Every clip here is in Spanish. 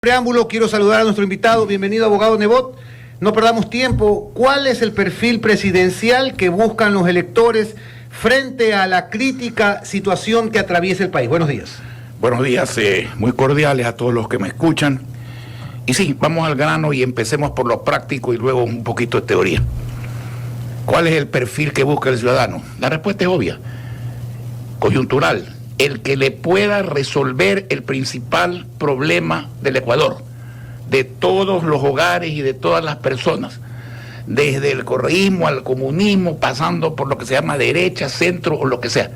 Preámbulo, quiero saludar a nuestro invitado. Bienvenido, abogado Nebot. No perdamos tiempo. ¿Cuál es el perfil presidencial que buscan los electores frente a la crítica situación que atraviesa el país? Buenos días. Buenos días, muy cordiales a todos los que me escuchan. Y sí, vamos al grano y empecemos por lo práctico y luego un poquito de teoría. ¿Cuál es el perfil que busca el ciudadano? La respuesta es obvia. Coyuntural. El que le pueda resolver el principal problema del Ecuador, de todos los hogares y de todas las personas, desde el correísmo al comunismo, pasando por lo que se llama derecha, centro o lo que sea.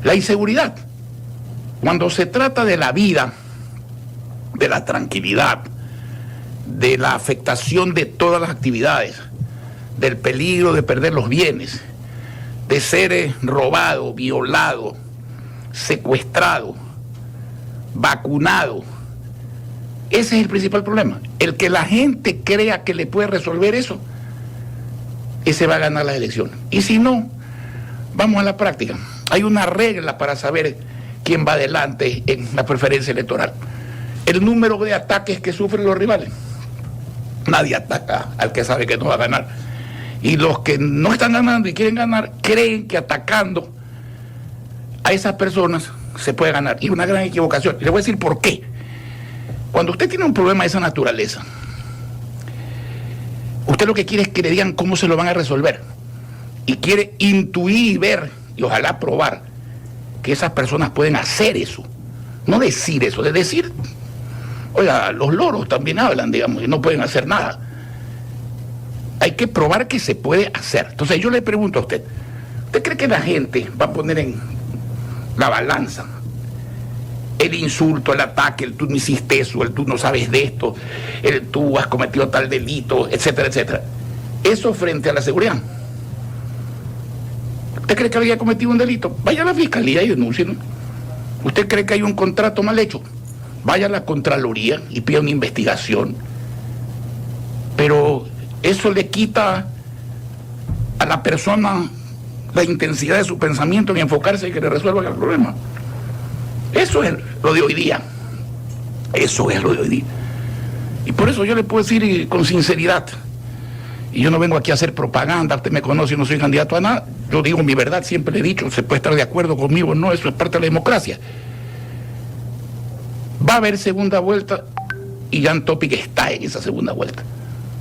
La inseguridad. Cuando se trata de la vida, de la tranquilidad, de la afectación de todas las actividades, del peligro de perder los bienes, de ser robado, violado, secuestrado, vacunado. Ese es el principal problema. El que la gente crea que le puede resolver eso, ese va a ganar las elecciones. Y si no, vamos a la práctica. Hay una regla para saber quién va adelante en la preferencia electoral. El número de ataques que sufren los rivales. Nadie ataca al que sabe que no va a ganar. Y los que no están ganando y quieren ganar, creen que atacando a esas personas se puede ganar. Y una gran equivocación. Y le voy a decir por qué. Cuando usted tiene un problema de esa naturaleza, usted lo que quiere es que le digan cómo se lo van a resolver. Y quiere intuir y ver, y ojalá probar, que esas personas pueden hacer eso. No decir eso, de decir, oiga, los loros también hablan, digamos, y no pueden hacer nada. Hay que probar que se puede hacer. Entonces yo le pregunto a usted, ¿usted cree que la gente va a poner en la balanza el insulto, el ataque, el tú no hiciste eso, el tú no sabes de esto, el tú has cometido tal delito, etcétera, etcétera? Eso frente a la seguridad? ¿Usted cree que había cometido un delito? Vaya a la fiscalía y denúncielo. ¿Usted cree que hay un contrato mal hecho? Vaya a la Contraloría y pida una investigación. Pero eso le quita a la persona la intensidad de su pensamiento y enfocarse en que le resuelvan el problema. Eso es lo de hoy día. Eso es lo de hoy día. Y por eso yo le puedo decir con sinceridad, y yo no vengo aquí a hacer propaganda, usted me conoce y no soy candidato a nada, yo digo mi verdad, siempre le he dicho, se puede estar de acuerdo conmigo o no, eso es parte de la democracia. Va a haber segunda vuelta y Jan Topic está en esa segunda vuelta.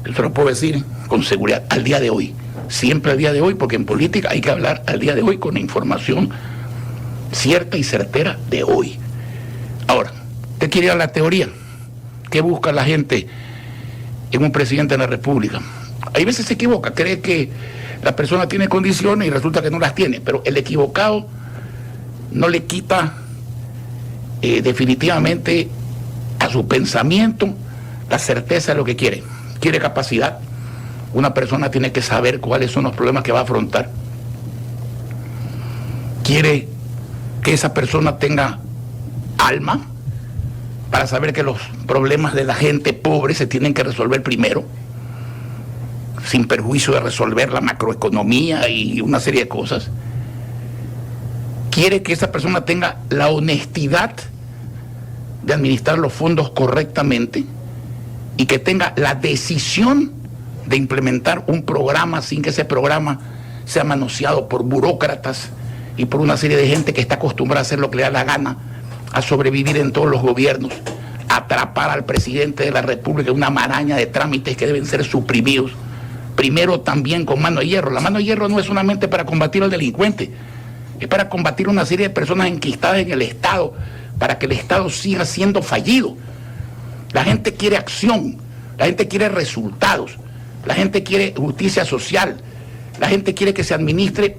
Eso lo puedo decir con seguridad, al día de hoy. Siempre al día de hoy, porque en política hay que hablar al día de hoy con información cierta y certera de hoy. Ahora, usted quiere ir a la teoría. ¿Qué busca la gente en un presidente de la República? Hay veces se equivoca, cree que la persona tiene condiciones y resulta que no las tiene, pero el equivocado no le quita definitivamente a su pensamiento la certeza de lo que quiere. Quiere capacidad. Una persona tiene que saber cuáles son los problemas que va a afrontar. Quiere que esa persona tenga alma para saber que los problemas de la gente pobre se tienen que resolver primero, sin perjuicio de resolver la macroeconomía y una serie de cosas. Quiere que esa persona tenga la honestidad de administrar los fondos correctamente y que tenga la decisión de implementar un programa sin que ese programa sea manoseado por burócratas y por una serie de gente que está acostumbrada a hacer lo que le da la gana, a sobrevivir en todos los gobiernos, a atrapar al presidente de la República en una maraña de trámites que deben ser suprimidos, primero también con mano de hierro. La mano de hierro no es solamente para combatir al delincuente, es para combatir una serie de personas enquistadas en el Estado, para que el Estado siga siendo fallido. La gente quiere acción, la gente quiere resultados. La gente quiere justicia social, la gente quiere que se administre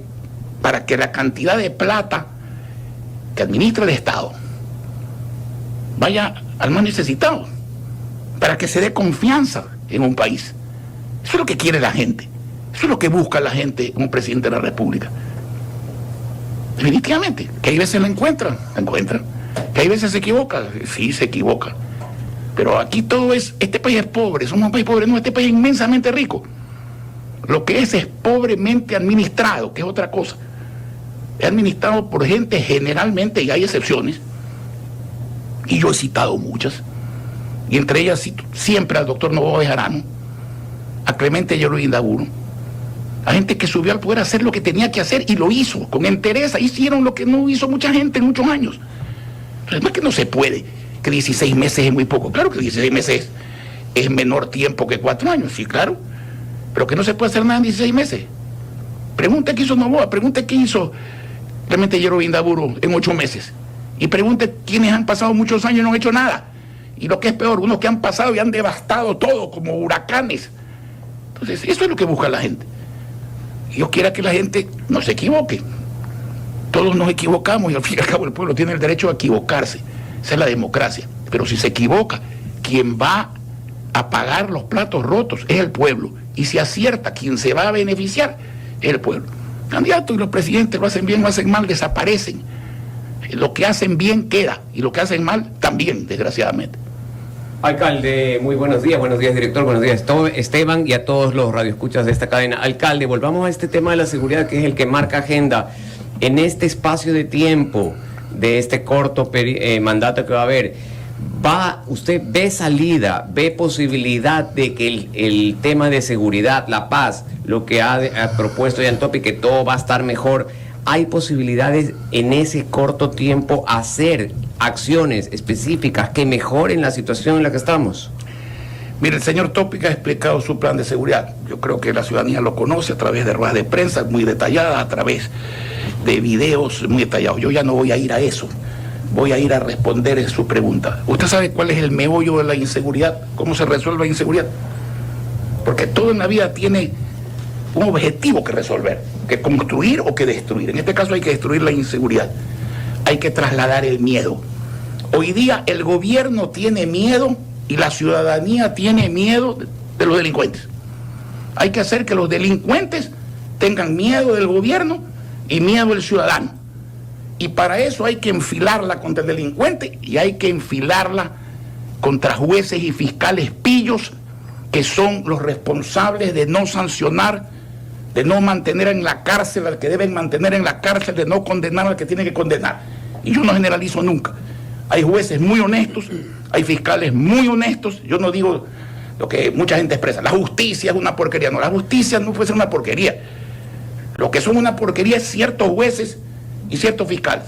para que la cantidad de plata que administra el Estado vaya al más necesitado, para que se dé confianza en un país. Eso es lo que quiere la gente, eso es lo que busca la gente en un presidente de la República. Definitivamente, que hay veces la encuentran, que hay veces se equivoca, sí se equivoca. Pero aquí todo es, este país es pobre, somos un país pobre, no, este país es inmensamente rico. Lo que es pobremente administrado, que es otra cosa. Es administrado por gente generalmente, y hay excepciones, y yo he citado muchas, y entre ellas cito siempre al doctor Novoa Bejarano, a Clemente Yeroy Indaburo, a gente que subió al poder a hacer lo que tenía que hacer y lo hizo con entereza. Hicieron lo que no hizo mucha gente en muchos años. Entonces, no es que no se puede, que 16 meses es muy poco. Claro que 16 meses es menor tiempo que 4 años, sí, claro, pero que no se puede hacer nada en 16 meses. Pregunte qué hizo Novoa, pregunte qué hizo Clemente Yeroy Indaburo en 8 meses, y pregunte quiénes han pasado muchos años y no han hecho nada, y lo que es peor, unos que han pasado y han devastado todo como huracanes. Entonces, eso es lo que busca la gente. Yo quiero que la gente no se equivoque. Todos nos equivocamos y al fin y al cabo el pueblo tiene el derecho a equivocarse. Esa es la democracia. Pero si se equivoca, quien va a pagar los platos rotos es el pueblo. Y si acierta, quien se va a beneficiar es el pueblo. Los candidatos y los presidentes lo hacen bien, lo hacen mal, desaparecen. Lo que hacen bien queda y lo que hacen mal también, desgraciadamente. Alcalde, muy buenos días director, buenos días Esteban y a todos los radioescuchas de esta cadena. Alcalde, volvamos a este tema de la seguridad, que es el que marca agenda en este espacio de tiempo de este corto mandato que va a haber. ¿Usted ve salida, ve posibilidad de que el tema de seguridad, la paz, lo que ha propuesto Jan Topi, que todo va a estar mejor? ¿Hay posibilidades en ese corto tiempo hacer acciones específicas que mejoren la situación en la que estamos? Mire, el señor Topic ha explicado su plan de seguridad. Yo creo que la ciudadanía lo conoce a través de ruedas de prensa muy detalladas, a través de videos muy detallados. Yo ya no voy a ir a eso. Voy a ir a responder su pregunta. ¿Usted sabe cuál es el meollo de la inseguridad? ¿Cómo se resuelve la inseguridad? Porque todo en la vida tiene un objetivo que resolver, que construir o que destruir. En este caso hay que destruir la inseguridad. Hay que trasladar el miedo. Hoy día el gobierno tiene miedo y la ciudadanía tiene miedo de los delincuentes. Hay que hacer que los delincuentes tengan miedo del gobierno y miedo del ciudadano. Y para eso hay que enfilarla contra el delincuente y hay que enfilarla contra jueces y fiscales pillos que son los responsables de no sancionar, de no mantener en la cárcel al que deben mantener en la cárcel, de no condenar al que tiene que condenar. Y yo no generalizo nunca. Hay jueces muy honestos, hay fiscales muy honestos. Yo no digo lo que mucha gente expresa, la justicia es una porquería. No, la justicia no puede ser una porquería. Lo que son una porquería es ciertos jueces y ciertos fiscales.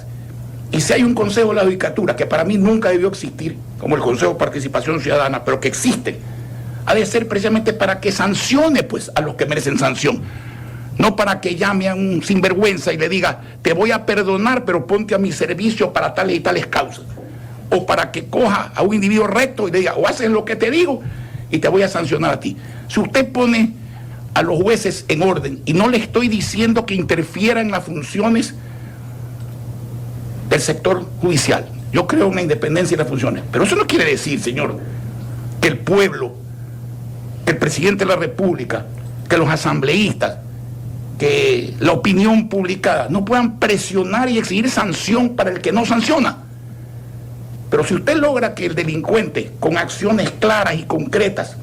Y si hay un consejo de la judicatura, que para mí nunca debió existir, como el Consejo de Participación Ciudadana, pero que existe, ha de ser precisamente para que sancione pues a los que merecen sanción. No para que llame a un sinvergüenza y le diga, te voy a perdonar, pero ponte a mi servicio para tales y tales causas. O para que coja a un individuo recto y le diga, o haces lo que te digo y te voy a sancionar a ti. Si usted pone a los jueces en orden, y no le estoy diciendo que interfiera en las funciones del sector judicial, yo creo en la independencia y las funciones, pero eso no quiere decir, señor, que el pueblo, que el presidente de la República, que los asambleístas, que la opinión publicada no puedan presionar y exigir sanción para el que no sanciona. Pero si usted logra que el delincuente, con acciones claras y concretas,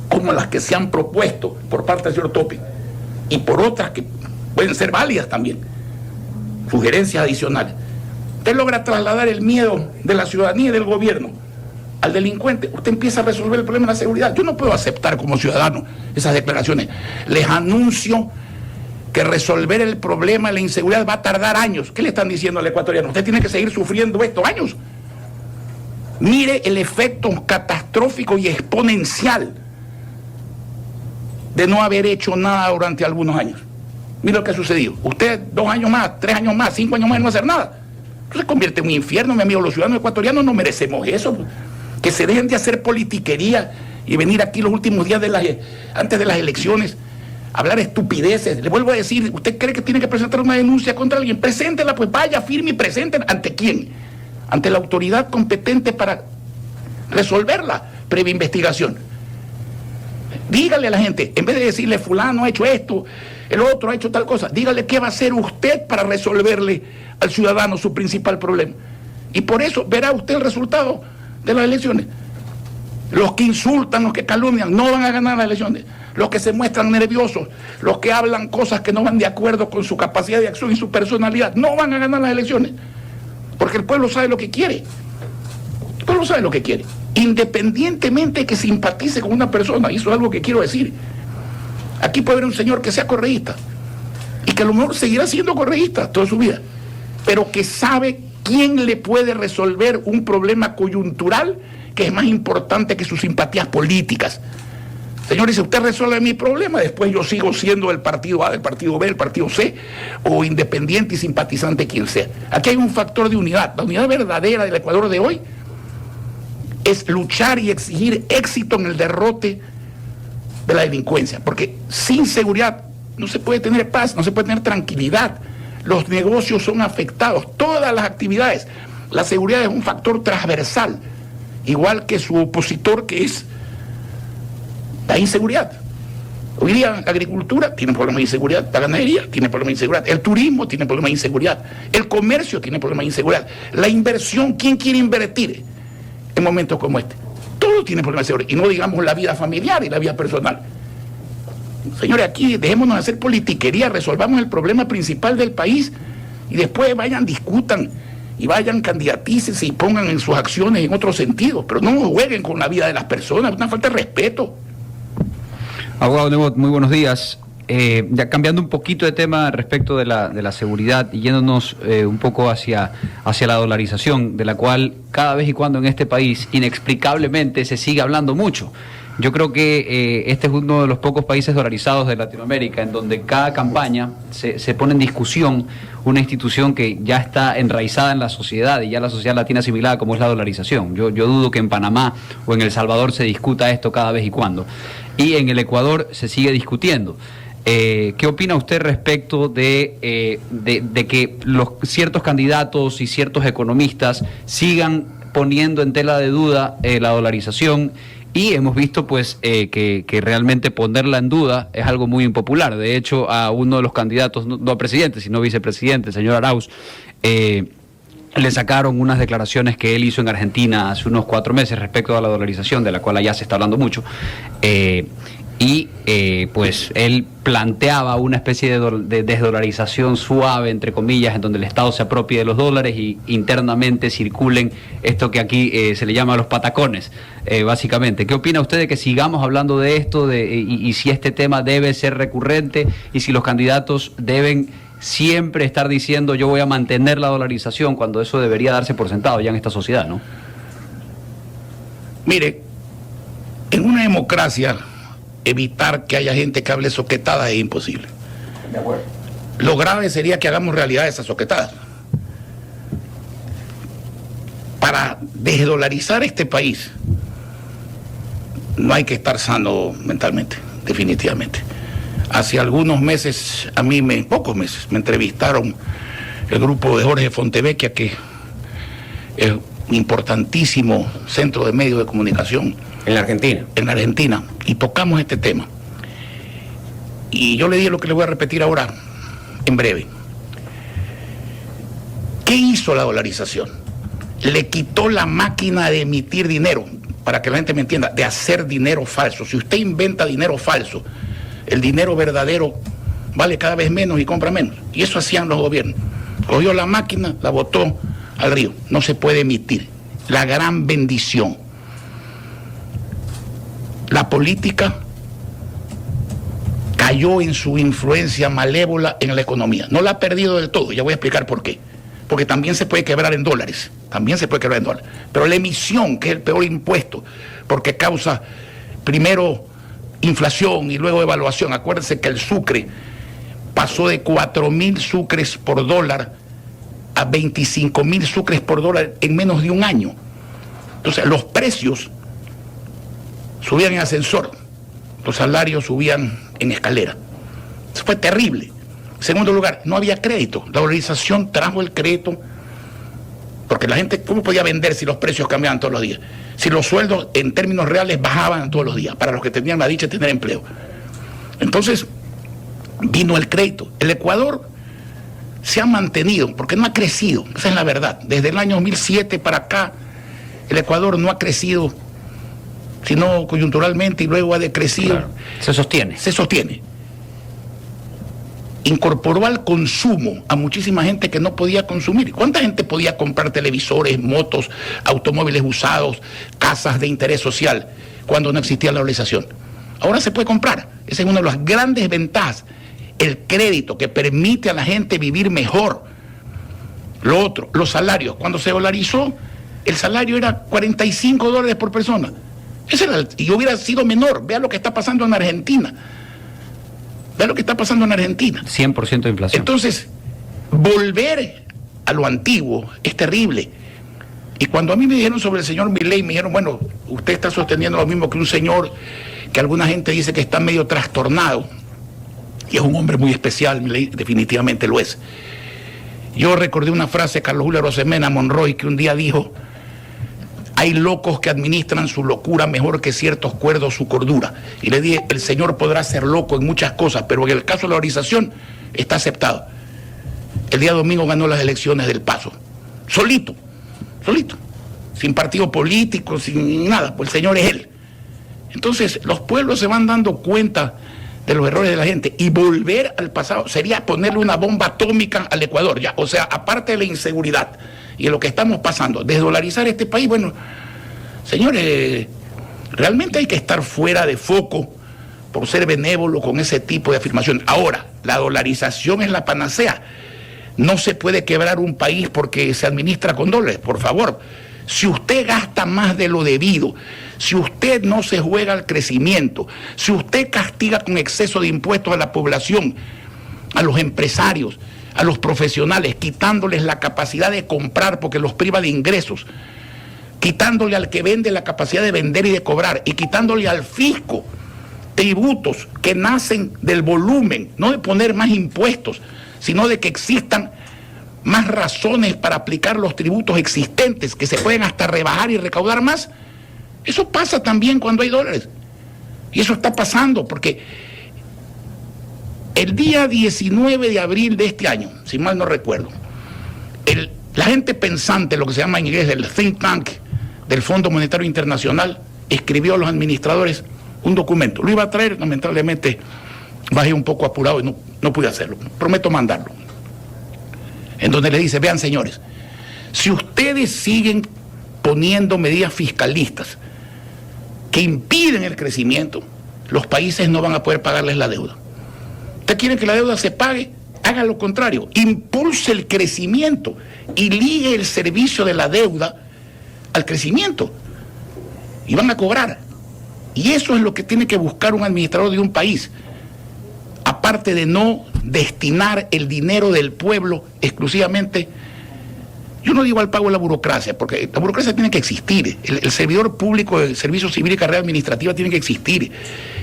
como las que se han propuesto por parte del señor Topi, y por otras que pueden ser válidas también, sugerencias adicionales, usted logra trasladar el miedo de la ciudadanía y del gobierno al delincuente, usted empieza a resolver el problema de la seguridad. Yo no puedo aceptar como ciudadano esas declaraciones. Les anuncio que resolver el problema de la inseguridad va a tardar años. ¿Qué le están diciendo al ecuatoriano? Usted tiene que seguir sufriendo estos años. Mire el efecto catastrófico y exponencial de no haber hecho nada durante algunos años. Mire lo que ha sucedido. Usted 2 años más, 3 años más, 5 años más y no hacer nada. Eso se convierte en un infierno, mi amigo. Los ciudadanos ecuatorianos no merecemos eso. Que se dejen de hacer politiquería y venir aquí los últimos días antes de las elecciones hablar estupideces. Le vuelvo a decir, ¿usted cree que tiene que presentar una denuncia contra alguien? Preséntela, pues vaya, firme y presente. ¿Ante quién? Ante la autoridad competente para resolverla, previa investigación. Dígale a la gente, en vez de decirle fulano ha hecho esto, el otro ha hecho tal cosa, dígale qué va a hacer usted para resolverle al ciudadano su principal problema. Y por eso verá usted el resultado de las elecciones. Los que insultan, los que calumnian, no van a ganar las elecciones. Los que se muestran nerviosos, los que hablan cosas que no van de acuerdo con su capacidad de acción y su personalidad, no van a ganar las elecciones. Porque el pueblo sabe lo que quiere. El pueblo sabe lo que quiere. independientemente de que simpatice con una persona, y eso es algo que quiero decir. Aquí puede haber un señor que sea correísta y que a lo mejor seguirá siendo correísta toda su vida, pero que sabe quién le puede resolver un problema coyuntural que es más importante que sus simpatías políticas. Señores, si usted resuelve mi problema, después yo sigo siendo del partido A, del partido B, del partido C, o independiente y simpatizante quien sea. Aquí hay un factor de unidad. La unidad verdadera del Ecuador de hoy es luchar y exigir éxito en el derrote de la delincuencia, porque sin seguridad no se puede tener paz, no se puede tener tranquilidad. Los negocios son afectados, todas las actividades. La seguridad es un factor transversal, igual que su opositor, que es la inseguridad. Hoy día la agricultura tiene problemas de inseguridad, la ganadería tiene problemas de inseguridad, el turismo tiene problemas de inseguridad, el comercio tiene problemas de inseguridad, la inversión, ¿quién quiere invertir en momentos como este? Todo tiene problemas de seguridad, y no digamos la vida familiar y la vida personal. Señores, aquí dejémonos hacer politiquería, resolvamos el problema principal del país y después vayan, discutan y vayan, candidatícense y pongan en sus acciones en otro sentido, pero no jueguen con la vida de las personas, es una falta de respeto. Abogado Nebot, muy buenos días. Ya cambiando un poquito de tema respecto de la seguridad y yéndonos un poco hacia la dolarización, de la cual cada vez y cuando en este país inexplicablemente se sigue hablando mucho. Yo creo que este es uno de los pocos países dolarizados de Latinoamérica en donde cada campaña se pone en discusión una institución que ya está enraizada en la sociedad y ya la sociedad la tiene asimilada, como es la dolarización. Yo dudo que en Panamá o en El Salvador se discuta esto cada vez y cuando. Y en el Ecuador se sigue discutiendo. ¿Qué opina usted respecto de que ciertos candidatos y ciertos economistas sigan poniendo en tela de duda la dolarización? Y hemos visto pues que realmente ponerla en duda es algo muy impopular. De hecho, a uno de los candidatos, no a presidente, sino vicepresidente, el señor Arauz, le sacaron unas declaraciones que él hizo en Argentina hace unos 4 meses respecto a la dolarización, de la cual allá se está hablando mucho. Pues él planteaba una especie de desdolarización suave, entre comillas, en donde el Estado se apropie de los dólares y internamente circulen esto que aquí se le llama los patacones, básicamente. ¿Qué opina usted de que sigamos hablando de esto y si este tema debe ser recurrente y si los candidatos deben siempre estar diciendo yo voy a mantener la dolarización cuando eso debería darse por sentado ya en esta sociedad, ¿no? Mire, en una democracia evitar que haya gente que hable soquetadas es imposible. De acuerdo. Lo grave sería que hagamos realidad esas soquetadas. Para desdolarizar este país no hay que estar sano mentalmente, definitivamente. Hace algunos meses, pocos meses, me entrevistaron el grupo de Jorge Fontevecchia, que es un importantísimo centro de medios de comunicación. En la Argentina. En la Argentina, y tocamos este tema. Y yo le dije lo que le voy a repetir ahora, en breve. ¿Qué hizo la dolarización? Le quitó la máquina de emitir dinero, para que la gente me entienda, de hacer dinero falso. Si usted inventa dinero falso, el dinero verdadero vale cada vez menos y compra menos. Y eso hacían los gobiernos. Cogió la máquina, la botó al río. No se puede emitir. La gran bendición. La política cayó en su influencia malévola en la economía. No la ha perdido del todo, ya voy a explicar por qué. Porque también se puede quebrar en dólares, Pero la emisión, que es el peor impuesto, porque causa primero inflación y luego evaluación. Acuérdense que el sucre pasó de 4.000 sucres por dólar a 25.000 sucres por dólar en menos de un año. Entonces los precios subían en ascensor, los salarios subían en escalera. Eso fue terrible. En segundo lugar, no había crédito. La dolarización trajo el crédito, porque la gente, ¿cómo podía vender si los precios cambiaban todos los días? Si los sueldos en términos reales bajaban todos los días, para los que tenían la dicha de tener empleo. Entonces, vino el crédito. El Ecuador se ha mantenido, porque no ha crecido, esa es la verdad. Desde el año 2007 para acá, el Ecuador no ha crecido, sino coyunturalmente, y luego ha decrecido. Claro. Se sostiene. Se sostiene. incorporó al consumo a muchísima gente que no podía consumir. ¿Cuánta gente podía comprar televisores, motos, automóviles usados, casas de interés social cuando no existía la dolarización? Ahora se puede comprar. Esa es una de las grandes ventajas. El crédito que permite a la gente vivir mejor. Lo otro, los salarios. Cuando se dolarizó, el salario era $45 por persona. Ese era y hubiera sido menor. Vea lo que está pasando en Argentina. Vea lo que está pasando en Argentina. 100% de inflación. Entonces, volver a lo antiguo es terrible. Y cuando a mí me dijeron sobre el señor Milei, me dijeron, bueno, usted está sosteniendo lo mismo que un señor que alguna gente dice que está medio trastornado. Y es un hombre muy especial, Milei definitivamente lo es. Yo recordé una frase de Carlos Julio Arosemena Monroy, que un día dijo: hay locos que administran su locura mejor que ciertos cuerdos su cordura. Y le dije, el señor podrá ser loco en muchas cosas, pero en el caso de la dolarización está aceptado. El día domingo ganó las elecciones del Paso. Solito, sin partido político, sin nada, pues el señor es él. Entonces, los pueblos se van dando cuenta de los errores de la gente, y volver al pasado sería ponerle una bomba atómica al Ecuador, ya. O sea, aparte de la inseguridad y de lo que estamos pasando, desdolarizar este país, bueno, señores, realmente hay que estar fuera de foco por ser benévolo con ese tipo de afirmación. Ahora, la dolarización es la panacea. No se puede quebrar un país porque se administra con dólares, por favor. Si usted gasta más de lo debido, si usted no se juega al crecimiento, si usted castiga con exceso de impuestos a la población, a los empresarios, a los profesionales, quitándoles la capacidad de comprar porque los priva de ingresos, quitándole al que vende la capacidad de vender y de cobrar, y quitándole al fisco tributos que nacen del volumen, no de poner más impuestos, sino de que existan más razones para aplicar los tributos existentes, que se pueden hasta rebajar y recaudar más. Eso pasa también cuando hay dólares. Y eso está pasando porque el día 19 de abril de este año, si mal no recuerdo, la gente pensante, lo que se llama en inglés el think tank del Fondo Monetario Internacional, escribió a los administradores un documento. Lo iba a traer, lamentablemente bajé un poco apurado y no pude hacerlo. Prometo mandarlo. En donde le dice, vean señores, si ustedes siguen poniendo medidas fiscalistas que impiden el crecimiento, los países no van a poder pagarles la deuda. ¿Ustedes quieren que la deuda se pague? Haga lo contrario, impulse el crecimiento y ligue el servicio de la deuda al crecimiento. Y van a cobrar. Y eso es lo que tiene que buscar un administrador de un país. Aparte de no destinar el dinero del pueblo exclusivamente, yo no digo al pago de la burocracia, porque la burocracia tiene que existir, el servidor público del Servicio Civil y Carrera Administrativa tiene que existir,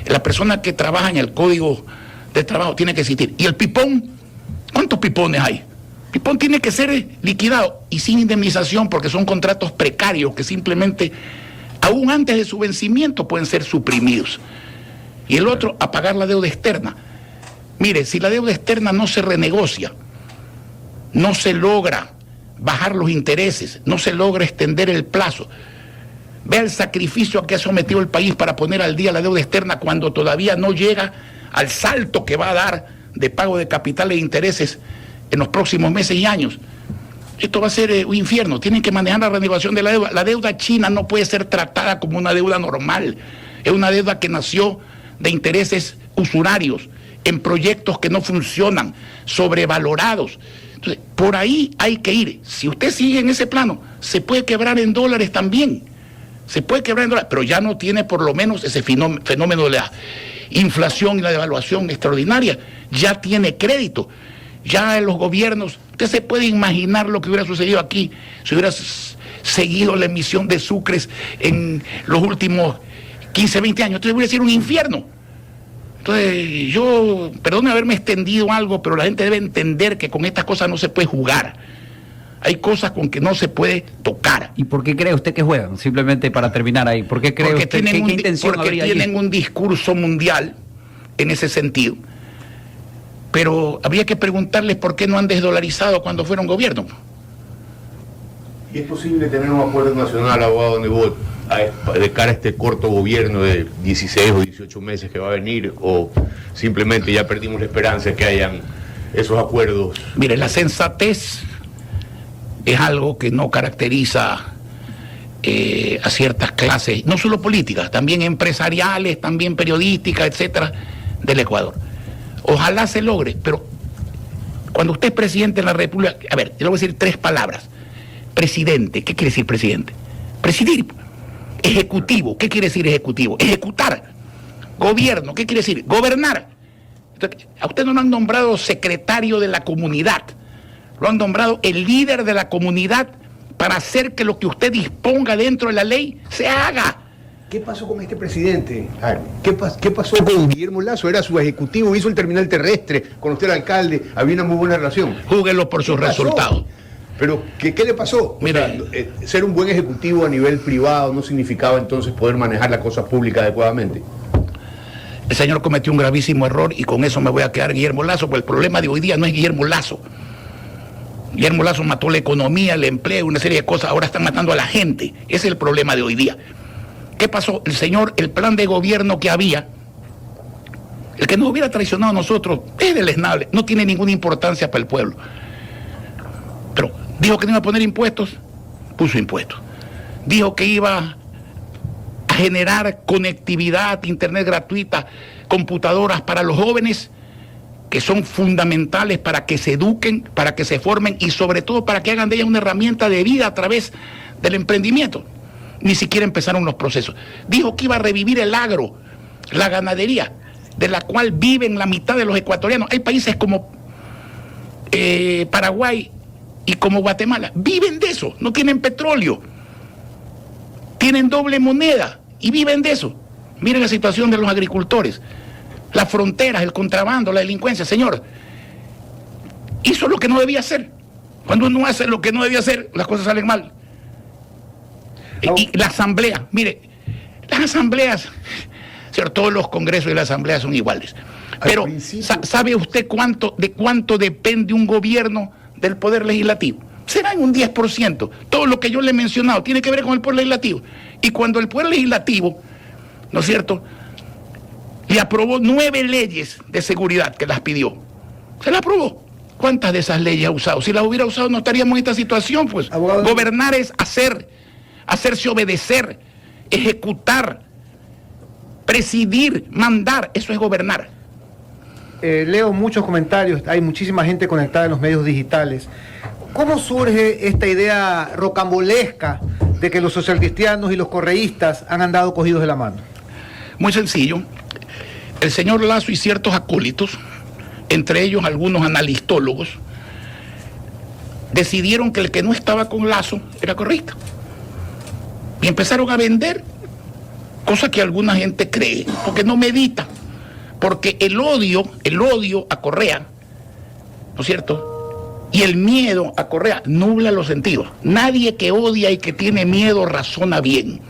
la persona que trabaja en el Código de Trabajo tiene que existir, y el pipón, ¿cuántos pipones hay? Pipón tiene que ser liquidado y sin indemnización, porque son contratos precarios que simplemente, aún antes de su vencimiento, pueden ser suprimidos. Y el otro, a pagar la deuda externa. Mire, si la deuda externa no se renegocia, no se logra bajar los intereses, no se logra extender el plazo, vea el sacrificio a que ha sometido el país para poner al día la deuda externa cuando todavía no llega al salto que va a dar de pago de capital e intereses en los próximos meses y años. Esto va a ser un infierno. Tienen que manejar la renegociación de la deuda. La deuda china no puede ser tratada como una deuda normal. Es una deuda que nació de intereses usurarios, en proyectos que no funcionan, sobrevalorados. Entonces, por ahí hay que ir. Si usted sigue en ese plano, se puede quebrar en dólares también. Se puede quebrar en dólares, pero ya no tiene por lo menos ese fenómeno de la inflación y la devaluación extraordinaria. Ya tiene crédito. Ya en los gobiernos, usted se puede imaginar lo que hubiera sucedido aquí si hubiera seguido la emisión de sucres en los últimos 15, 20 años. Entonces hubiera sido un infierno. Entonces, yo, perdone haberme extendido algo, pero la gente debe entender que con estas cosas no se puede jugar. Hay cosas con que no se puede tocar. ¿Y por qué cree usted que juegan? Simplemente para terminar ahí. ¿Por qué cree usted qué intención porque habría tienen allí? un discurso mundial en ese sentido. Pero habría que preguntarles por qué no han desdolarizado cuando fueron gobierno. ¿Y es posible tener un acuerdo nacional, abogado Nebot, de cara a este corto gobierno de 16 o 18 meses que va a venir, o simplemente ya perdimos la esperanza de que hayan esos acuerdos? Mire, la sensatez es algo que no caracteriza a ciertas clases, no solo políticas, también empresariales, también periodísticas, etcétera, del Ecuador. Ojalá se logre, pero cuando usted es presidente de la República, a ver, yo le voy a decir 3 palabras. Presidente, ¿qué quiere decir presidente? Presidir. Ejecutivo, ¿qué quiere decir ejecutivo? Ejecutar. Gobierno, ¿qué quiere decir? Gobernar. Entonces, a usted no lo han nombrado secretario de la comunidad, lo han nombrado el líder de la comunidad para hacer que lo que usted disponga dentro de la ley se haga. ¿Qué pasó con este presidente? ¿Qué pasó con Guillermo Lasso? Era su ejecutivo, hizo el terminal terrestre, con usted el alcalde, había una muy buena relación. Júguelo por sus resultados. Pero, ¿qué le pasó? Mira, ser un buen ejecutivo a nivel privado no significaba entonces poder manejar la cosa pública adecuadamente. El señor cometió un gravísimo error y con eso me voy a quedar Guillermo Lasso, porque el problema de hoy día no es Guillermo Lasso. Guillermo Lasso mató la economía, el empleo, una serie de cosas, ahora están matando a la gente. Ese es el problema de hoy día. ¿Qué pasó? El plan de gobierno que había, el que nos hubiera traicionado a nosotros, es deleznable, no tiene ninguna importancia para el pueblo. Pero dijo que no iba a poner impuestos, puso impuestos. Dijo que iba a generar conectividad, internet gratuita, computadoras para los jóvenes, que son fundamentales para que se eduquen, para que se formen y sobre todo para que hagan de ellas una herramienta de vida a través del emprendimiento. Ni siquiera empezaron los procesos. Dijo que iba a revivir el agro, la ganadería, de la cual viven la mitad de los ecuatorianos. Hay países como Paraguay y como Guatemala, viven de eso, no tienen petróleo, tienen doble moneda y viven de eso. Miren la situación de los agricultores, las fronteras, el contrabando, la delincuencia. Señor, hizo lo que no debía hacer. Cuando uno hace lo que no debía hacer, las cosas salen mal. Y la asamblea, mire, las asambleas, señor, todos los congresos y las asambleas son iguales. Pero, ¿sabe usted de cuánto depende un gobierno del poder legislativo? Será en un 10%. Todo lo que yo le he mencionado tiene que ver con el poder legislativo. Y cuando el poder legislativo, ¿no es cierto?, le aprobó 9 leyes de seguridad que las pidió, se las aprobó. ¿Cuántas de esas leyes ha usado? Si las hubiera usado no estaríamos en esta situación, pues. Abogado, gobernar es hacerse obedecer, ejecutar, presidir, mandar, eso es gobernar. Leo muchos comentarios, hay muchísima gente conectada en los medios digitales. ¿Cómo surge esta idea rocambolesca de que los socialcristianos y los correístas han andado cogidos de la mano? Muy sencillo. El señor Lasso y ciertos acólitos, entre ellos algunos analistólogos, decidieron que el que no estaba con Lasso era correísta. Y empezaron a vender, cosa que alguna gente cree, porque no medita. Porque el odio a Correa, ¿no es cierto?, y el miedo a Correa nubla los sentidos. Nadie que odia y que tiene miedo razona bien.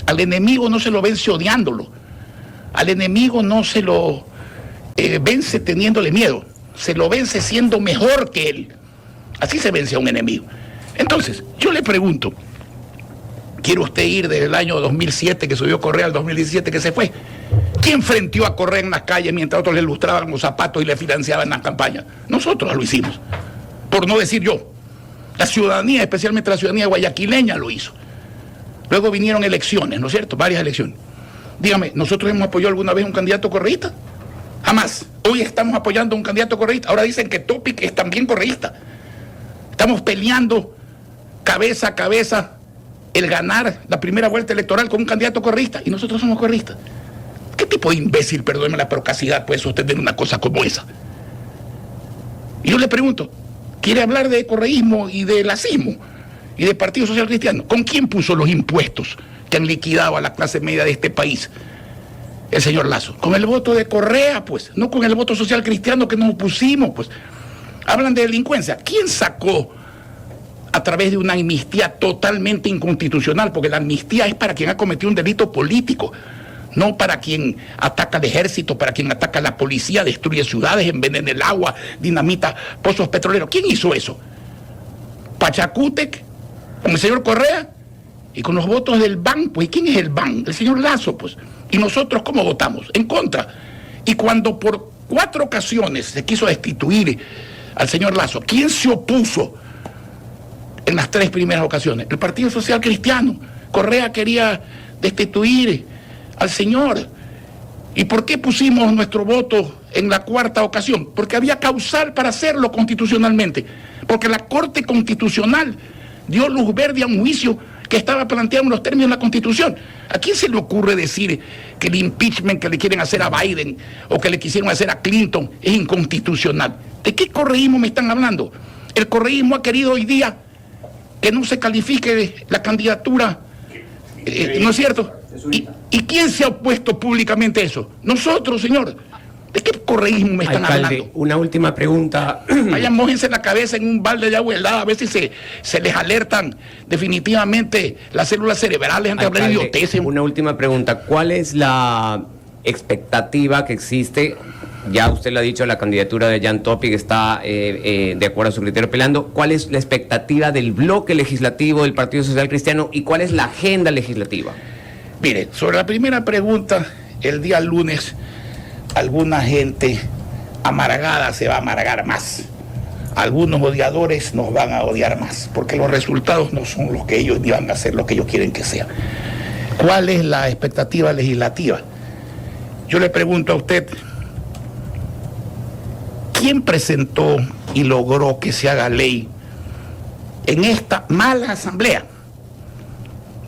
Al enemigo no se lo vence odiándolo. Al enemigo no se lo vence teniéndole miedo. Se lo vence siendo mejor que él. Así se vence a un enemigo. Entonces, yo le pregunto, ¿quiere usted ir desde el año 2007 que subió Correa al 2017 que se fue? ¿Quién frenteó a Correa en las calles mientras otros le ilustraban los zapatos y le financiaban las campañas? Nosotros lo hicimos. Por no decir yo. La ciudadanía, especialmente la ciudadanía guayaquileña, lo hizo. Luego vinieron elecciones, ¿no es cierto? Varias elecciones. Dígame, ¿nosotros hemos apoyado alguna vez a un candidato correísta? Jamás. Hoy estamos apoyando a un candidato correísta. Ahora dicen que Topic es también correísta. Estamos peleando cabeza a cabeza el ganar la primera vuelta electoral con un candidato correísta. Y nosotros somos correístas. ¿Qué tipo de imbécil, perdóneme la procacidad, puede sostener una cosa como esa? Y yo le pregunto, ¿quiere hablar de correísmo y de lacismo y de Partido Social Cristiano? ¿Con quién puso los impuestos que han liquidado a la clase media de este país? El señor Lasso. Con el voto de Correa, pues, no con el voto social cristiano que nos pusimos, pues. Hablan de delincuencia. ¿Quién sacó a través de una amnistía totalmente inconstitucional? Porque la amnistía es para quien ha cometido un delito político, no para quien ataca al ejército, para quien ataca a la policía, destruye ciudades, envenena el agua, dinamita pozos petroleros. ¿Quién hizo eso? Pachacútec, con el señor Correa y con los votos del BAN. Pues, ¿y quién es el BAN? El señor Lasso, pues. ¿Y nosotros cómo votamos? En contra. Y cuando por 4 ocasiones se quiso destituir al señor Lasso. ¿Quién se opuso en las 3 primeras ocasiones? El Partido Social Cristiano. Correa quería destituir al señor. ¿Y por qué pusimos nuestro voto en la 4ª ocasión? Porque había causal para hacerlo constitucionalmente. Porque la Corte Constitucional dio luz verde a un juicio que estaba planteado en los términos de la Constitución. ¿A quién se le ocurre decir que el impeachment que le quieren hacer a Biden o que le quisieron hacer a Clinton es inconstitucional? ¿De qué correísmo me están hablando? El correísmo ha querido hoy día que no se califique la candidatura, ¿no es cierto? ¿Y quién se ha opuesto públicamente a eso? Nosotros, señor. ¿De qué correísmo me están hablando? Una última pregunta. Vayan, mójense la cabeza en un balde de agua helada, a ver si se les alertan definitivamente las células cerebrales antes de hablar de idioteces. Una última pregunta. ¿Cuál es la expectativa que existe? Ya usted lo ha dicho, la candidatura de Jan Topic está de acuerdo a su criterio peleando. ¿Cuál es la expectativa del bloque legislativo del Partido Social Cristiano y cuál es la agenda legislativa? Mire, sobre la primera pregunta, el día lunes alguna gente amargada se va a amargar más. Algunos odiadores nos van a odiar más, porque los resultados no son los que ellos ni van a hacer lo que ellos quieren que sea. ¿Cuál es la expectativa legislativa? Yo le pregunto a usted, ¿quién presentó y logró que se haga ley en esta mala asamblea?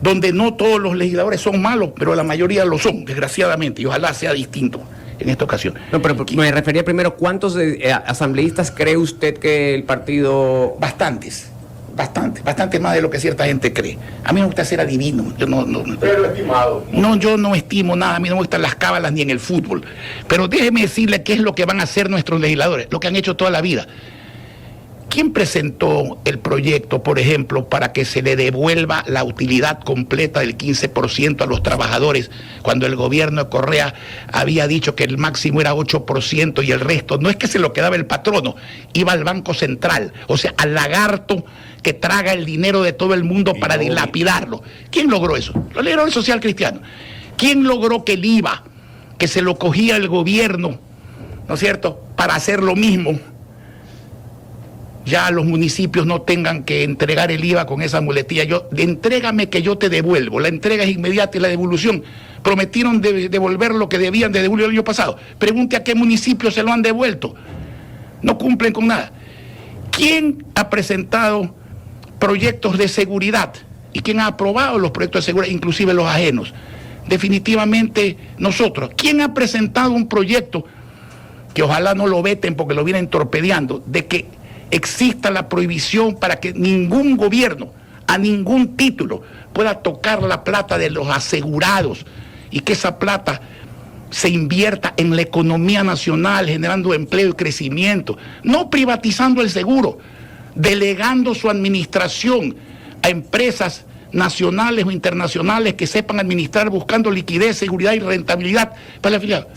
Donde no todos los legisladores son malos, pero la mayoría lo son, desgraciadamente, y ojalá sea distinto en esta ocasión. No, pero me refería primero, ¿cuántos asambleístas cree usted que el partido...? Bastantes más de lo que cierta gente cree. A mí me gusta ser adivino. Yo no, pero estimado. No, yo no estimo nada, a mí no me gustan las cábalas ni en el fútbol. Pero déjeme decirle qué es lo que van a hacer nuestros legisladores, lo que han hecho toda la vida. ¿Quién presentó el proyecto, por ejemplo, para que se le devuelva la utilidad completa del 15% a los trabajadores, cuando el gobierno de Correa había dicho que el máximo era 8% y el resto, no es que se lo quedaba el patrono, iba al Banco Central, o sea, al lagarto que traga el dinero de todo el mundo para dilapidarlo? ¿Quién logró eso? Lo logró el Social Cristiano. ¿Quién logró que el IVA, que se lo cogía el gobierno, ¿no es cierto?, para hacer lo mismo, ya los municipios no tengan que entregar el IVA con esa muletilla? Entrégame que yo te devuelvo. La entrega es inmediata y la devolución. Prometieron devolver lo que debían de devolver el año pasado. Pregunte a qué municipio se lo han devuelto. No cumplen con nada. ¿Quién ha presentado proyectos de seguridad? ¿Y quién ha aprobado los proyectos de seguridad, inclusive los ajenos? Definitivamente nosotros. ¿Quién ha presentado un proyecto, que ojalá no lo veten porque lo vienen torpedeando, de que exista la prohibición para que ningún gobierno, a ningún título, pueda tocar la plata de los asegurados y que esa plata se invierta en la economía nacional, generando empleo y crecimiento, no privatizando el seguro, delegando su administración a empresas nacionales o internacionales que sepan administrar, buscando liquidez, seguridad y rentabilidad para el afiliado?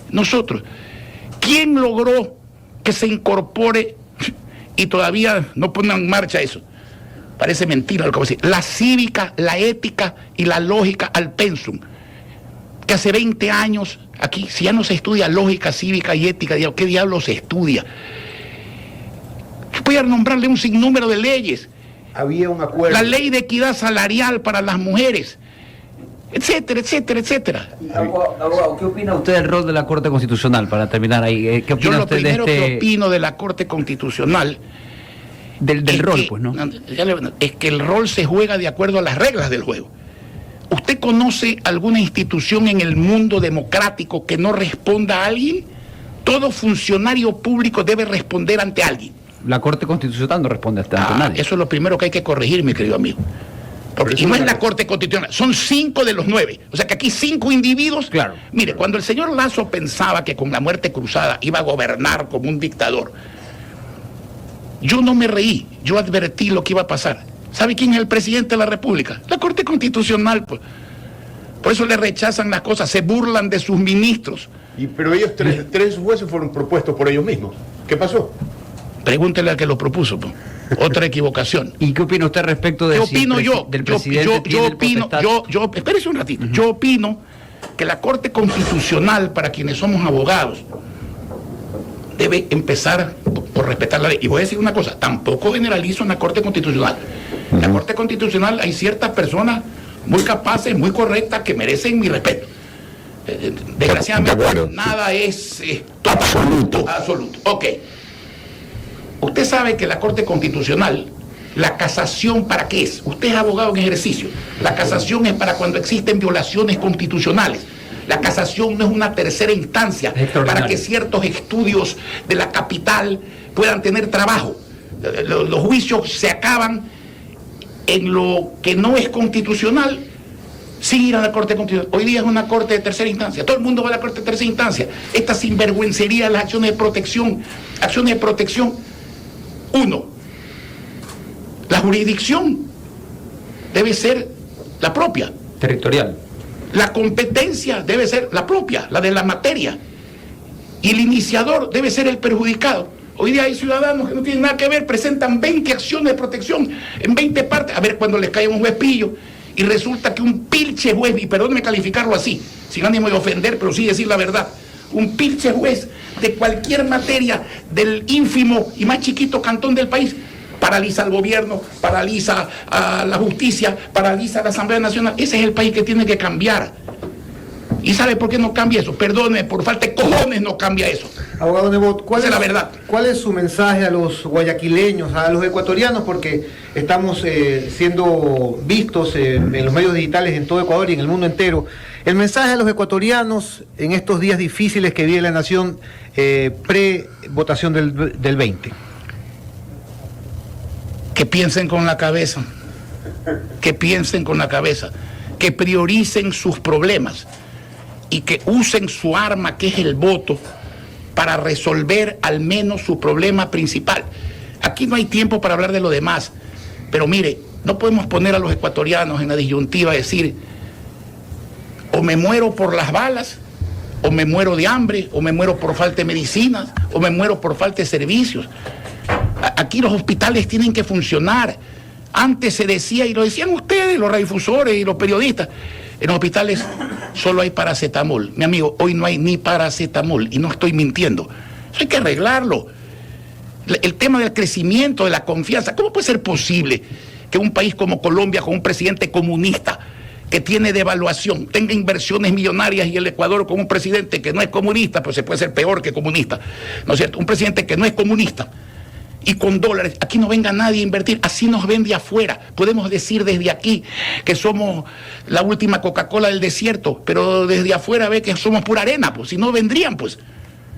Nosotros. ¿Quién logró que se incorpore, y todavía no ponen en marcha eso? Parece mentira lo que voy a decir. La cívica, la ética y la lógica al pensum. Que hace 20 años, aquí, si ya no se estudia lógica, cívica y ética, ¿qué diablos se estudia? Voy a nombrarle un sinnúmero de leyes. Había un acuerdo. La ley de equidad salarial para las mujeres, etcétera, etcétera, etcétera. Abogado, ¿qué opina usted del rol de la Corte Constitucional, para terminar ahí? ¿Qué opina Yo lo usted primero de que opino de la Corte Constitucional del rol, pues, ¿no? Es que el rol se juega de acuerdo a las reglas del juego. ¿Usted conoce alguna institución en el mundo democrático que no responda a alguien? Todo funcionario público debe responder ante alguien. La Corte Constitucional no responde ante nadie. Eso es lo primero que hay que corregir, mi querido amigo. Y no es la Corte Constitucional, son 5 de los 9. O sea que aquí 5 individuos. Claro. Mire, cuando el señor Lasso pensaba que con la muerte cruzada iba a gobernar como un dictador, yo no me reí, yo advertí lo que iba a pasar. ¿Sabe quién es el presidente de la República? La Corte Constitucional, pues. Por eso le rechazan las cosas, se burlan de sus ministros. Pero ellos, tres jueces fueron propuestos por ellos mismos. ¿Qué pasó? Pregúntele al que lo propuso, pues. Otra equivocación. ¿Y qué opina usted respecto de ¿Qué opino yo? del presidente? Espérese un ratito. Yo opino que la Corte Constitucional, para quienes somos abogados, debe empezar por respetar la ley. Y voy a decir una cosa, tampoco generalizo en la Corte Constitucional. En la Corte Constitucional hay ciertas personas muy capaces, muy correctas, que merecen mi respeto. Desgraciadamente, nada es absoluto. Ok. Usted sabe que la Corte Constitucional, la casación, ¿para qué es? Usted es abogado en ejercicio. La casación es para cuando existen violaciones constitucionales. La casación no es una tercera instancia para que ciertos estudios de la capital puedan tener trabajo. Los juicios se acaban en lo que no es constitucional sin ir a la Corte Constitucional. Hoy día es una Corte de tercera instancia. Todo el mundo va a la Corte de tercera instancia. Esta sinvergüencería de las acciones de protección. Acciones de protección. 1. La jurisdicción debe ser la propia. Territorial. La competencia debe ser la propia, la de la materia. Y el iniciador debe ser el perjudicado. Hoy día hay ciudadanos que no tienen nada que ver, presentan 20 acciones de protección en 20 partes. A ver cuando les cae un juez pillo y resulta que un pilche juez, y perdóneme calificarlo así, sin ánimo de ofender, pero sí decir la verdad, un pilche juez de cualquier materia del ínfimo y más chiquito cantón del país, paraliza al gobierno, paraliza a la justicia, paraliza a la Asamblea Nacional. Ese es el país que tiene que cambiar. ¿Y sabe por qué no cambia eso? Perdóneme, por falta de cojones no cambia eso. Abogado Nebot, Esa es la verdad. ¿Cuál es su mensaje a los guayaquileños, a los ecuatorianos? Porque estamos siendo vistos en los medios digitales en todo Ecuador y en el mundo entero. El mensaje a los ecuatorianos en estos días difíciles que vive la nación pre-votación del 20. Que piensen con la cabeza, que piensen con la cabeza, que prioricen sus problemas y que usen su arma, que es el voto, para resolver al menos su problema principal. Aquí no hay tiempo para hablar de lo demás, pero mire, no podemos poner a los ecuatorianos en la disyuntiva de decir, o me muero por las balas, o me muero de hambre, o me muero por falta de medicinas, o me muero por falta de servicios. Aquí los hospitales tienen que funcionar. Antes se decía, y lo decían ustedes, los radiodifusores y los periodistas, en los hospitales solo hay paracetamol. Mi amigo, hoy no hay ni paracetamol, y no estoy mintiendo. Eso hay que arreglarlo. El tema del crecimiento, de la confianza. ¿Cómo puede ser posible que un país como Colombia, con un presidente comunista, que tiene devaluación, tenga inversiones millonarias, y el Ecuador con un presidente que no es comunista, pues se puede ser peor que comunista, ¿no es cierto? Un presidente que no es comunista, y con dólares, aquí no venga nadie a invertir, así nos ven de afuera. Podemos decir desde aquí que somos la última Coca-Cola del desierto, pero desde afuera ve que somos pura arena, pues, si no vendrían, pues.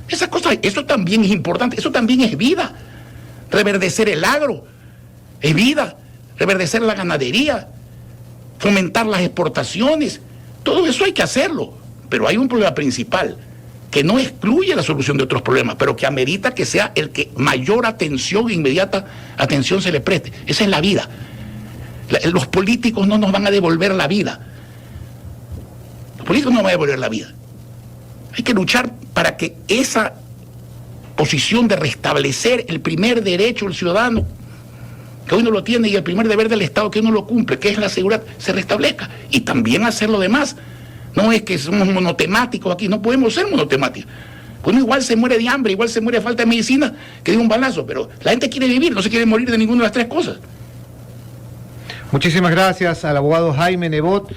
Esas cosas, eso también es importante, eso también es vida. Reverdecer el agro, es vida. Reverdecer la ganadería, fomentar las exportaciones, todo eso hay que hacerlo. Pero hay un problema principal, que no excluye la solución de otros problemas, pero que amerita que sea el que mayor atención, inmediata atención se le preste. Esa es la vida. Los políticos no nos van a devolver la vida. Los políticos no van a devolver la vida. Hay que luchar para que esa posición de restablecer el primer derecho del ciudadano, que uno lo tiene, y el primer deber del Estado que uno lo cumple, que es la seguridad, se restablezca. Y también hacer lo demás. No es que somos monotemáticos aquí, no podemos ser monotemáticos. Uno igual se muere de hambre, igual se muere de falta de medicina que de un balazo, pero la gente quiere vivir, no se quiere morir de ninguna de las tres cosas. Muchísimas gracias al abogado Jaime Nebot.